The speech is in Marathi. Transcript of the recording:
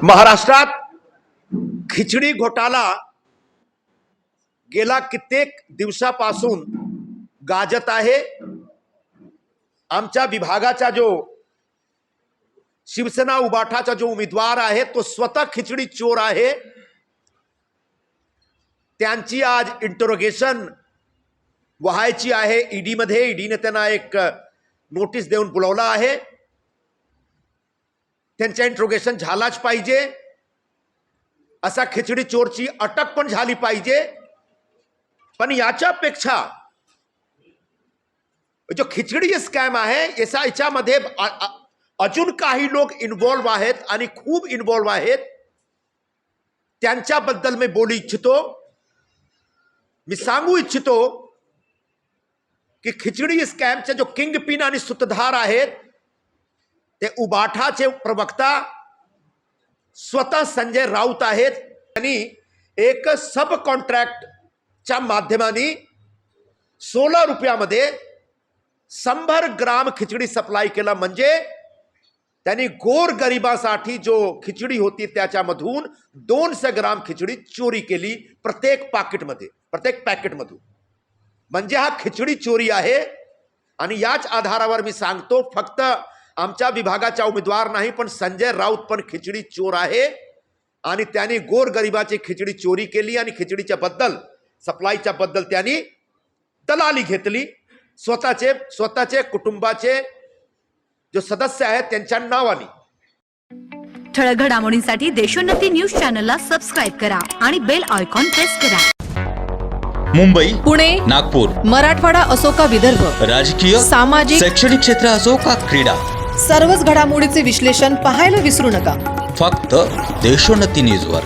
महाराष्ट्रात खिचडी घोटाळा गेला कित्येक दिवसापासून गाजत आहे। आमच्या विभागाचा जो शिवसेना उबाठाचा जो उमेदवार आहे तो स्वतः खिचडी चोर आहे। त्यांची आज इंटरोगेशन व्हायची आहे ईडी मध्ये। ईडीने त्यांना एक नोटीस देऊन बोलावलं आहे। त्यांचं इंटरोगेशन झालाच पाहिजे। असा खिचडी चोरची अटक पण झाली पाहिजे। पण याच्यापेक्षा जो खिचडी स्कॅम आहे याच्यामध्ये अजून काही लोक इन्वॉल्व आहेत आणि खूप इन्वॉल्व आहेत। त्यांच्याबद्दल मी बोलू इच्छितो। मी सांगू इच्छितो की खिचडी स्कॅमचे जो किंग पिन आणि सूत्रधार आहेत ते उबाठाचे प्रवक्ता स्वतः संजय राऊत आहेत। त्यांनी एक सब कॉन्ट्रॅक्टच्या माध्यमाने 16 रुपयामध्ये 100 ग्राम खिचडी सप्लाय केला। म्हणजे त्यांनी गोर गरिबासाठी जो खिचडी होती त्याच्यामधून 200 ग्राम खिचडी चोरी केली प्रत्येक पॅकेटमधून। म्हणजे हा खिचडी चोरी आहे। आणि याच आधारावर मी सांगतो फक्त आमच्या विभागाचा उमेदवार नाही पण संजय राऊत पण खिचडी चोर आहे। आणि त्यांनी गोर गरिबाची खिचडी चोरी केली आणि खिचडीच्या बद्दल सप्लायच्या बद्दल त्यांनी दलाली घेतली। स्वतःचे कुटुंबाचे जो सदस्य आहेत त्यांच्या नावाने। ठळक घडामोडींसाठी देशोन्नती न्यूज चॅनलला सबस्क्राइब करा आणि बेल आयकॉन प्रेस करा। मुंबई, पुणे, नागपूर, मराठवाडा असो का विदर्भ, राजकीय, सामाजिक, शैक्षणिक क्षेत्र असो का क्रीडा, सर्वच घडामोडीचे विश्लेषण पाहायला विसरू नका। फक्त देशोन्नती न्यूजवर।